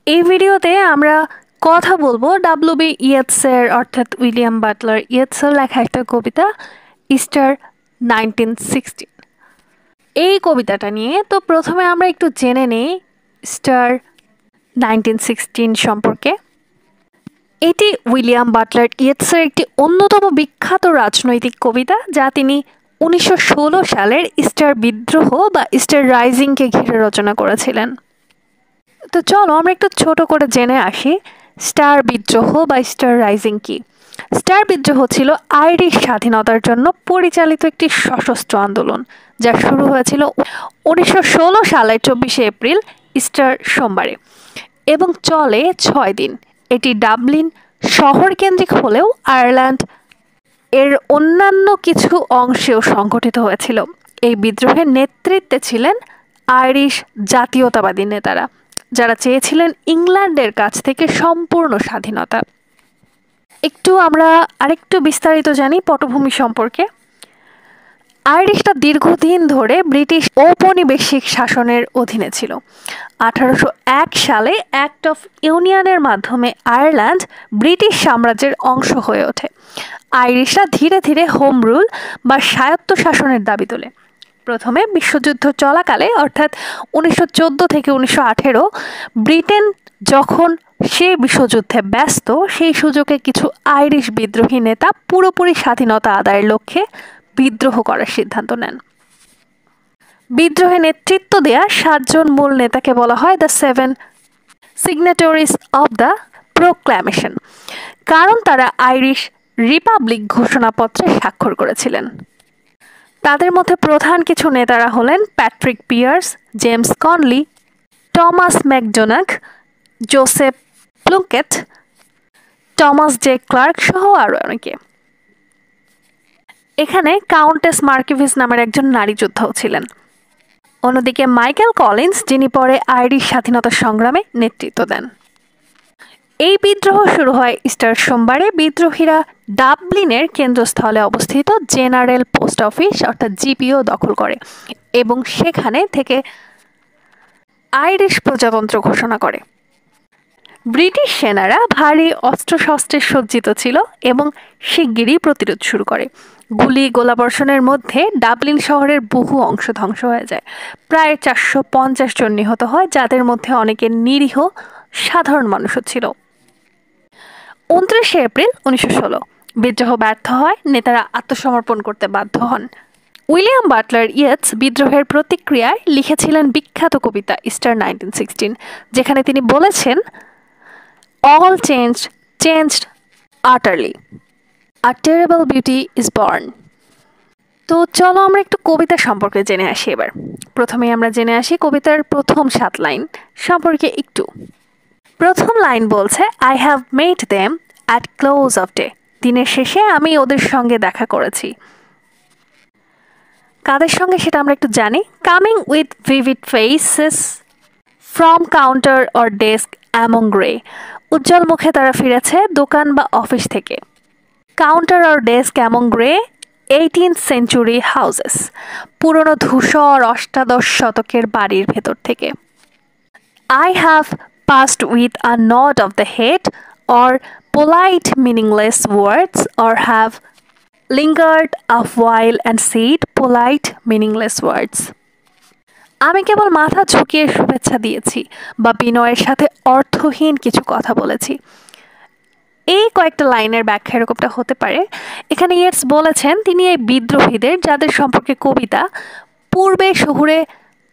এই ভিডিওতে আমরা কথা বলবো ডব্লিউ.বি. ইয়েটসের অর্থাৎ উইলিয়াম বাটলার ইয়েটসের লেখা একটা কবিতা ইস্টার 1916। এই কবিতাটা নিয়ে তো প্রথমে আমরা একটু জেনে নিই ইস্টার 1916 সম্পর্কে। এটি উইলিয়াম বাটলার ইয়েটসের একটি অন্যতম বিখ্যাত রাজনৈতিক কবিতা, যা তিনি 1916 সালের ইস্টার বিদ্রোহ বা ইস্টার রাইজিংকে ঘিরে রচনা করেছিলেন। তো চলো আমরা একটু ছোট করে জেনে আসি স্টার বিদ্রোহ বা স্টার রাইজিং কি। স্টার বিদ্রোহ ছিল আইরিশ স্বাধীনতার জন্য পরিচালিত একটি সশস্ত্র আন্দোলন, যা শুরু হয়েছিল 1916 সালের 24শে এপ্রিল ইস্টার সোমবারে এবং চলে 6 দিন। এটি ডাবলিন শহর কেন্দ্রিক হলেও আয়ারল্যান্ড এর অন্যান্য কিছু অংশেও সংগঠিত হয়েছিল। এই বিদ্রোহের নেতৃত্বে ছিলেন আইরিশ জাতীয়তাবাদী নেতারা, যারা চেয়েছিলেন ইংল্যান্ডের কাছ থেকে সম্পূর্ণ স্বাধীনতা। আমরা আরেকটু বিস্তারিত জানি পটভূমি সম্পর্কে। আইরিশটা দীর্ঘদিন ধরে ব্রিটিশ ঔপনিবেশিক শাসনের অধীনে ছিল। 1801 সালে অ্যাক্ট অফ ইউনিয়নের মাধ্যমে আয়ারল্যান্ড ব্রিটিশ সাম্রাজ্যের অংশ হয়ে ওঠে। আইরিশরা ধীরে ধীরে হোম রুল বা স্বায়ত্তশাসনের দাবি তোলে। প্রথমে বিশ্বযুদ্ধ চলাকালে অর্থাৎ 1914 থেকে 1918 ব্রিটেন যখন সেই বিশ্বযুদ্ধে ব্যস্ত, সেই সুযোগে কিছু আইরিশ বিদ্রোহী নেতা পুরোপুরি স্বাধীনতা আদায়ের লক্ষ্যে বিদ্রোহ করার সিদ্ধান্ত নেন। বিদ্রোহে নেতৃত্ব দেয়া 7 জন মূল নেতাকে বলা হয় দ্য 7 সিগনেটরিজ অব দ্য প্রোক্ল্যামেশন, কারণ তারা আইরিশ রিপাবলিক ঘোষণাপত্রে স্বাক্ষর করেছিলেন। তাদের মধ্যে প্রধান কিছু নেতারা হলেন Patrick Pearse, James Connolly, Thomas MacDonagh, Joseph Plunkett, Thomas J Clarke সহ আরও অনেকে। এখানে কাউন্টেস মার্কিভিস নামের একজন নারী যোদ্ধাও ছিলেন। অন্যদিকে মাইকেল কলিন্স, যিনি পরে আইরিশ স্বাধীনতা সংগ্রামে নেতৃত্ব দেন। এই বিদ্রোহ শুরু হয় ইস্টার সোমবারে। বিদ্রোহীরা ডাবলিনের কেন্দ্রস্থলে অবস্থিত জেনারেল পোস্ট অফিস অর্থাৎ জিপিও দখল করে এবং সেখানে থেকে আইরিশ প্রজাতন্ত্র ঘোষণা করে। ব্রিটিশ সেনারা ভারী অস্ত্রশস্ত্রে সজ্জিত ছিল এবং শিগগিরই প্রতিরোধ শুরু করে। গুলি গোলাবর্ষণের মধ্যে ডাবলিন শহরের বহু অংশ ধ্বংস হয়ে যায়। প্রায় 450 জন নিহত হয়, যাদের মধ্যে অনেকে নিরীহ সাধারণ মানুষও ছিল। 29শে এপ্রিল 1916 বিদ্রোহ ব্যর্থ হয়, নেতারা আত্মসমর্পণ করতে বাধ্য হন। উইলিয়াম বাটলার ইয়েটস বিদ্রোহের প্রতিক্রিয়ায় লিখেছিলেন বিখ্যাত কবিতা ইস্টার 1916, যেখানে তিনি বলেছেন, All changed utterly. A terrible beauty is born. তো চলো আমরা একটু কবিতা সম্পর্কে জেনে আসি এবার। প্রথমে আমরা জেনে আসি কবিতার প্রথম 7 লাইন সম্পর্কে একটু। প্রথম লাইন বলছে, I have met them at close of day. দিনের শেষে আমি ওদের সঙ্গে দেখা করেছি। কাদের সঙ্গে সেটা আমরা একটু জানি। Coming with vivid faces from counter or desk among grey. উজ্জ্বল মুখে তারা ফিরেছে দোকান বা অফিস থেকে। Counter or desk among grey 18th century houses, পুরনো ধূসর অষ্টাদশ শতকের বাড়ির ভেতর থেকে। I have passed with a nod of the head or polite meaningless words or have lingered a while and said polite meaningless words. আমি কেবল মাথা ঝুঁকিয়ে শুভেচ্ছা দিয়েছি বা বিনয়ের সাথে অর্থহীন কিছু কথা বলেছি। এই কয়েকটা লাইনের ব্যাখ্যা এরকমটা হতে পারে। এখানে ইয়েটস বলেছেন তিনি এই বিদ্রোহীদের, যাদের সম্পর্কে কবিতা, পূর্বে শহুরে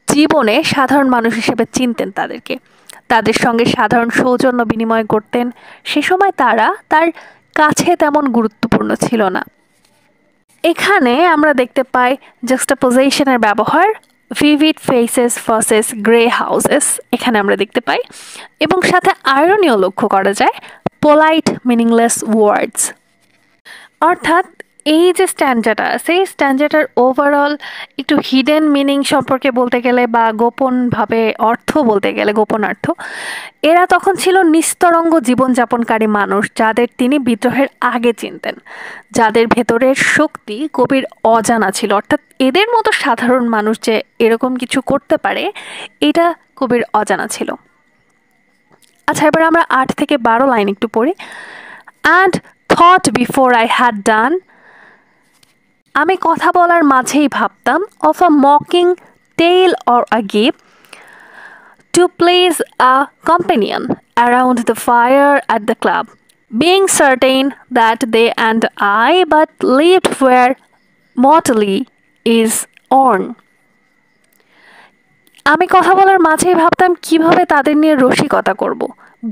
জীবনে সাধারণ মানুষ হিসেবে চিনতেন তাদের সঙ্গে সাধারণ সৌজন্য বিনিময় করতেন। সে সময় তারা তার কাছে তেমন গুরুত্বপূর্ণ ছিল না। এখানে আমরা দেখতে পাই জাক্সটাপোজিশনের ব্যবহার, vivid faces versus grey houses এখানে আমরা দেখতে পাই, এবং সাথে আয়রনিও লক্ষ্য করা যায়, polite meaningless words। অর্থাৎ এই যে স্ট্যান্ডাটা আছে, এই স্ট্যান্ডাটার ওভারঅল একটু হিডেন মিনিং সম্পর্কে বলতে গেলে বা গোপনভাবে অর্থ বলতে গেলে গোপনার্থ, এরা তখন ছিল নিস্তরঙ্গ জীবনযাপনকারী মানুষ, যাদের তিনি বিদ্রোহের আগে চিনতেন, যাদের ভেতরের শক্তি কবির অজানা ছিল। অর্থাৎ এদের মতো সাধারণ মানুষ যে এরকম কিছু করতে পারে, এটা কবির অজানা ছিল। আচ্ছা, এবার আমরা 8 থেকে 12 লাইন একটু পড়ি। And thought before I had done, আমি কথা বলার মাঝেই ভাবতাম, of a mocking tale or a গিভ, to place a companion around the fire at the club, being certain that they and I but lived where mortally is on. আমি কথা বলার মাঝেই ভাবতাম কিভাবে তাদের নিয়ে রসিকতা করব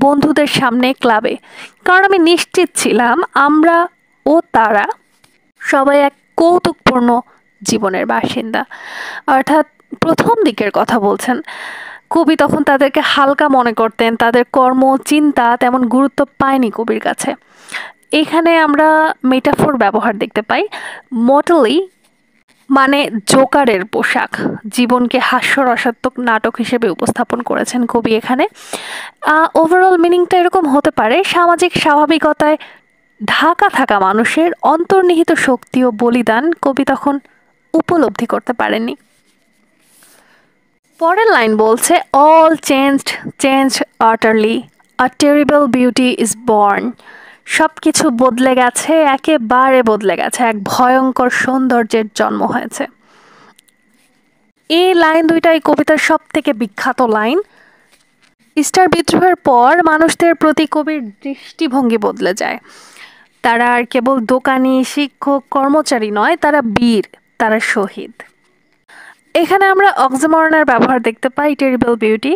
বন্ধুদের সামনে ক্লাবে, কারণ আমি নিশ্চিত ছিলাম আমরা ও তারা সবাই এক কৌতুকপূর্ণ জীবনের বাসিন্দা। অর্থাৎ প্রথম দিকের কথা বলছেন। কবি তখন তাদেরকে হালকা মনে করতেন, তাদের কর্ম চিন্তা তেমন গুরুত্ব পায়নি কবির কাছে। এখানে আমরা মেটাফোর ব্যবহার দেখতে পাই। মটলি মানে জোকারের পোশাক, জীবনকে হাস্যরসাত্মক নাটক হিসেবে উপস্থাপন করেছেন কবি এখানে। ওভারঅল মিনিংটা এরকম হতে পারে, সামাজিক স্বাভাবিকতায় ঢাকা থাকা মানুষের অন্তর্নিহিত শক্তি ও বলিদান কবি তখন উপলব্ধি করতে পারেননি। পরের লাইন বলছে, all change আটারলি, a terrible beauty is born, সব কিছু বদলে গেছে, একেবারে বদলে গেছে, এক ভয়ঙ্কর সৌন্দর্যের জন্ম হয়েছে। এই লাইন দুইটা এই কবিতার সব থেকে বিখ্যাত লাইন। ইস্টার বিদ্রোহের পর মানুষদের প্রতি কবির দৃষ্টিভঙ্গি বদলে যায়। তারা আর কেবল দোকানি, শিক্ষক, কর্মচারী নয়, তারা বীর, তারা শহীদ। এখানে আমরা অক্সিমরনের ব্যবহার দেখতে পাই, টেরিবল বিউটি।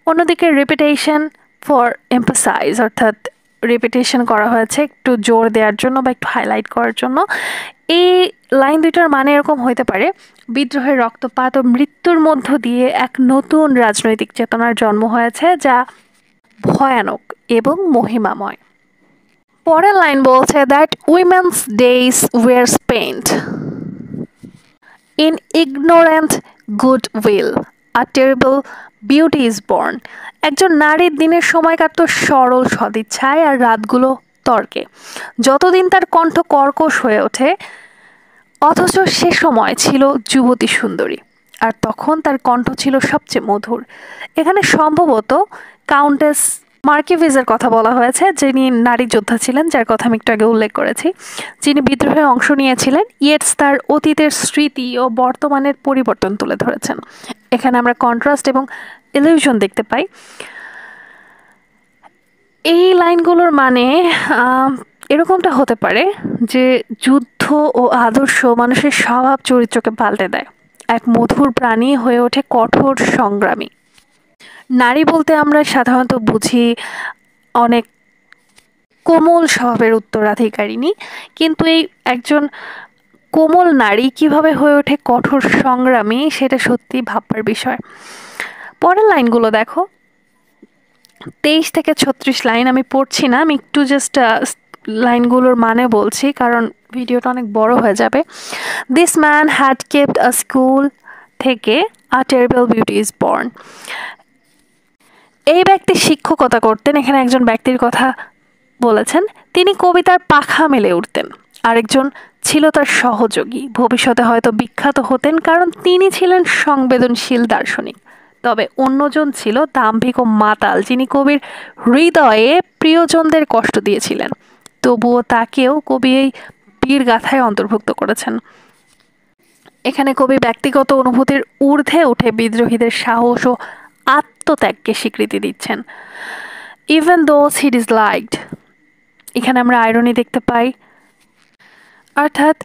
অন্যদিকে রিপিটেশন ফর এমফাসাইজ, অর্থাৎ রিপিটেশন করা হয়েছে একটু জোর দেওয়ার জন্য বা একটু হাইলাইট করার জন্য। এই লাইন দুইটার মানে এরকম হইতে পারে, বিদ্রোহের রক্তপাত ও মৃত্যুর মধ্য দিয়ে এক নতুন রাজনৈতিক চেতনার জন্ম হয়েছে যা ভয়ানক এবং মহিমাময়। পরের লাইন বলছে, that women's days were spent in ignorant goodwill, a terrible beauty is born. একজন নারীর দিনের সময় কাটত সরল সদিচ্ছায় আর রাতগুলো তর্কে। যতদিন তার কণ্ঠ কর্কশ হয়ে ওঠে, অথচ সে সময় ছিল যুবতী সুন্দরী, আর তখন তার কণ্ঠ ছিল সবচেয়ে মধুর। এখানে সম্ভবত কাউন্টেস মার্কিভিজের কথা বলা হয়েছে, যিনি নারী যোদ্ধা ছিলেন, যার কথা আমি একটু আগে উল্লেখ করেছি, যিনি বিদ্রোহে অংশ নিয়েছিলেন। ইয়েটস তার অতীতের স্মৃতি ও বর্তমানের পরিবর্তন তুলে ধরেছেন। এখানে আমরা কন্ট্রাস্ট এবং ইলিউশন দেখতে পাই। এই লাইনগুলোর মানে এরকমটা হতে পারে যে যুদ্ধ ও আদর্শ মানুষের স্বভাব চরিত্রকে পাল্টে দেয়, এক মধুর প্রাণী হয়ে ওঠে কঠোর সংগ্রামী। নারী বলতে আমরা সাধারণত বুঝি অনেক কোমল স্বভাবের উত্তরাধিকারিণী, কিন্তু এই একজন কোমল নারী কিভাবে হয়ে ওঠে কঠোর সংগ্রামী, সেটা সত্যি ভাববার বিষয়। পরের লাইনগুলো দেখো, 23 থেকে 36 লাইন আমি পড়ছি না, আমি একটু জাস্ট লাইনগুলোর মানে বলছি, কারণ ভিডিওটা অনেক বড় হয়ে যাবে। This man had kept a school থেকে আ টেরিবল বিউটি ইজ বর্ন। এই ব্যক্তি শিক্ষকতা করতেন, এখানে একজন ব্যক্তির কথা বলেছেন। তিনি কবিতার পাখা মেলে উঠতেন। আরেকজন ছিল তার সহযোগী, ভবিষ্যতে হয়তো বিখ্যাত হতেন কারণ তিনি ছিলেন সংবেদনশীল দার্শনিক। তবে অন্যজন ছিল দাম্ভিক ও মাতাল, যিনি কবির হৃদয়ে প্রিয়জনদের কষ্ট দিয়েছিলেন। তবুও তাকেও কবি এই বীর গাথায় অন্তর্ভুক্ত করেছেন। এখানে কবি ব্যক্তিগত অনুভূতির ঊর্ধ্বে উঠে বিদ্রোহীদের সাহস ও আত্মত্যাগকে স্বীকৃতি দিচ্ছেন। ইভেন দোজ হি ডিসলাইকড, এখানে আমরা আইরনি দেখতে পাই। অর্থাৎ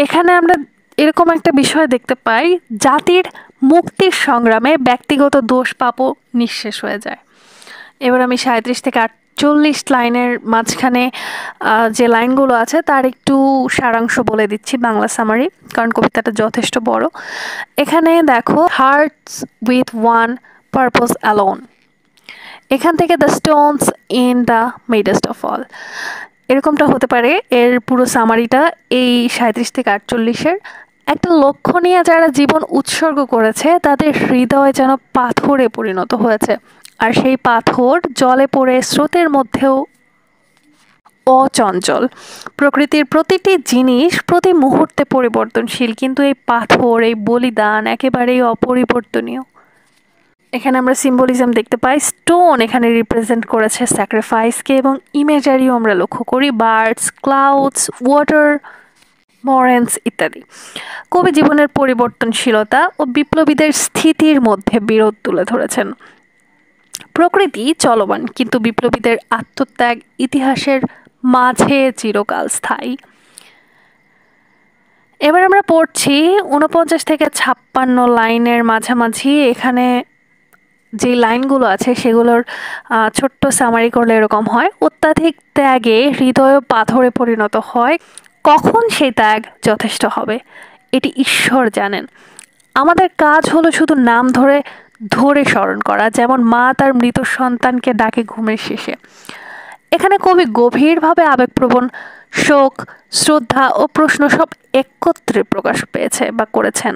এখানে আমরা এরকম একটা বিষয় দেখতে পাই, জাতির মুক্তির সংগ্রামে ব্যক্তিগত দোষ পাপও নিঃশেষ হয়ে যায়। এবার আমি 37 থেকে 48 লাইনের মাঝখানে যে লাইনগুলো আছে তার একটু সারাংশ বলে দিচ্ছি, বাংলা সামারি, কারণ কবিতাটা যথেষ্ট বড়। এখানে দেখো, hearts with one purpose alone, এখান থেকে the stone's in the midst of all, এরকমটা হতে পারে। এর পুরো সামারিটা এই 37 থেকে 48-এর। একটা লক্ষ্য নিয়ে যারা জীবন উৎসর্গ করেছে তাদের হৃদয় যেন পাথরে পরিণত হয়েছে, আর সেই পাথর জলে পড়ে স্রোতের মধ্যেও অচঞ্চল। প্রকৃতির প্রতিটি জিনিস প্রতি মুহূর্তে পরিবর্তনশীল, কিন্তু এই পাথর, এই বলিদান একেবারেই অপরিবর্তনীয়। এখানে আমরা সিম্বলিজম দেখতে পাই। স্টোন এখানে রিপ্রেজেন্ট করেছে স্যাক্রিফাইসকে, এবং ইমেজারিও আমরা লক্ষ্য করি, বার্ডস, ক্লাউডস, ওয়াটার, মরেন্স ইত্যাদি। কবি জীবনের পরিবর্তনশীলতা ও বিপ্লবীদের স্থিতির মধ্যে বিরোধ তুলে ধরেছেন। প্রকৃতি চলমান, কিন্তু বিপ্লবীদের আত্মত্যাগ ইতিহাসের মাঝে চিরকাল স্থায়ী। এবার আমরা পড়ছি 49 থেকে 56 লাইনের মাঝামাঝি। এখানে যে লাইনগুলো আছে সেগুলোর ছোট্ট সামারি করলে এরকম হয়: অত্যাধিক ত্যাগে হৃদয় পাথরে পরিণত হয়, কখন সেই ত্যাগ যথেষ্ট হবে এটি ঈশ্বর জানেন। আমাদের কাজ হলো শুধু নাম ধরে ধরে স্মরণ করা, যেমন মা তার মৃত সন্তানকে ডাকে ঘুমের শেষে। এখানে কবি গভীরভাবে আবেগপ্রবণ শোক, শ্রদ্ধা ও প্রশ্ন সব একত্রে প্রকাশ পেয়েছে বা করেছেন।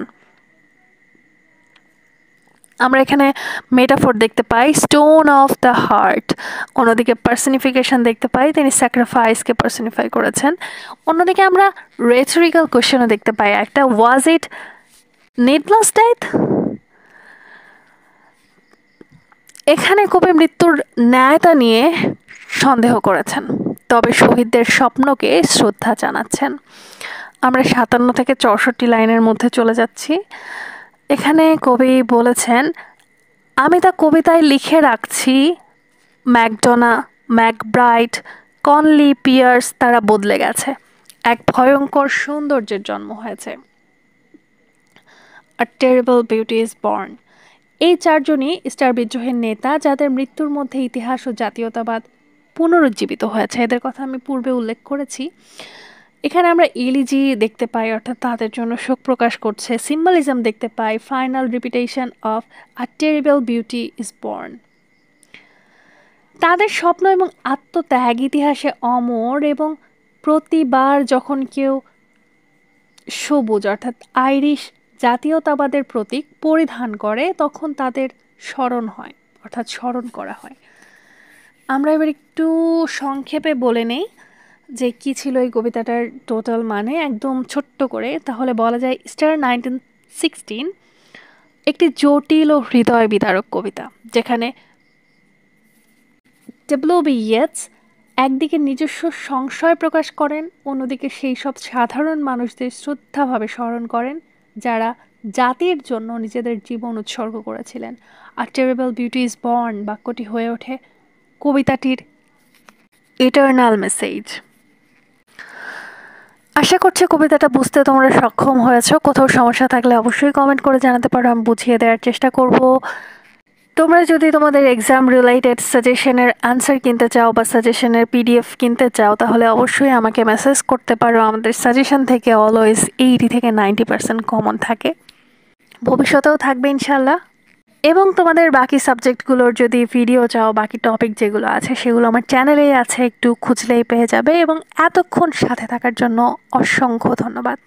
আমরা এখানে মেটাফোর দেখতে পাই, স্টোন অফ দ্য হার্ট। অন্যদিকে পার্সনিফিকেশন দেখতে পাই, তিনি স্যাক্রিফাইসকে পার্সনিফাই করেছেন। অন্যদিকে আমরা রেটরিক্যাল কোয়েশ্চেনও দেখতে পাই একটা, ওয়াজ ইট নিডলেস ডেথ? এখানে কবি মৃত্যুর ন্যায়তা নিয়ে সন্দেহ করেছেন, তবে শহীদদের স্বপ্নকে শ্রদ্ধা জানাচ্ছেন। আমরা 57 থেকে 64 লাইনের মধ্যে চলে যাচ্ছি। এখানে কবি বলেছেন, আমি তা কবিতায় লিখে রাখছি, ম্যাকডোনা, ম্যাকব্রাইট, কনলি, পিয়ার্স তারা বদলে গেছে, এক ভয়ঙ্কর সৌন্দর্যের জন্ম হয়েছে। আ টেরিবল বিউটি ইজ বর্ন। এই চারজনই স্টার বিদ্রোহের নেতা, যাদের মৃত্যুর মধ্যে ইতিহাস ও জাতীয়তাবাদ পুনরুজ্জীবিত হয়েছে। এদের কথা আমি পূর্বে উল্লেখ করেছি। এখানে আমরা ইলিজি দেখতে পাই, অর্থাৎ তাদের জন্য শোক প্রকাশ করছে। সিম্বলিজম দেখতে পাই, final repetition of a terrible beauty is born. তাদের স্বপ্ন এবং আত্মত্যাগ ইতিহাসে অমর, এবং প্রতিবার যখন কেউ সবুজ অর্থাৎ আইরিশ জাতীয়তাবাদের প্রতীক পরিধান করে তখন তাদের স্মরণ হয়, অর্থাৎ স্মরণ করা হয়। আমরা এবার একটু সংক্ষেপে বলে নেই যে কী ছিল এই কবিতাটার টোটাল মানে, একদম ছোট্ট করে। তাহলে বলা যায়, স্টার 1916 একটি জটিল ও হৃদয় বিদারক কবিতা, যেখানে ডব্লিউ.বি. ইয়েটস একদিকে নিজস্ব সংশয় প্রকাশ করেন, অন্যদিকে সেই সব সাধারণ মানুষদের শ্রদ্ধাভাবে স্মরণ করেন যারা জাতির জন্য নিজেদের জীবন উৎসর্গ করেছিলেন। আর টেরিবল বিউটি ইজ বর্ন বাক্যটি হয়ে ওঠে কবিতাটির ইটারনাল মেসেজ। আশা করছি কবিতাটা বুঝতে তোমরা সক্ষম হয়েছ। কোথাও সমস্যা থাকলে অবশ্যই কমেন্ট করে জানাতে পারো, আমি বুঝিয়ে দেওয়ার চেষ্টা করব। তোমরা যদি তোমাদের এক্সাম রিলেটেড সাজেশনের আনসার কিনতে চাও বা সাজেশনের পিডিএফ কিনতে চাও, তাহলে অবশ্যই আমাকে মেসেজ করতে পারো। আমাদের সাজেশন থেকে অলওয়েজ 80 থেকে 90% কমন থাকে, ভবিষ্যতেও থাকবে ইনশাল্লাহ। এবং তোমাদের বাকি সাবজেক্টগুলোর যদি ভিডিও চাও, বাকি টপিক যেগুলো আছে সেগুলো আমার চ্যানেলেই আছে, একটু খুঁজলেই পেয়ে যাবে। এবং এতক্ষণ সাথে থাকার জন্য অসংখ্য ধন্যবাদ।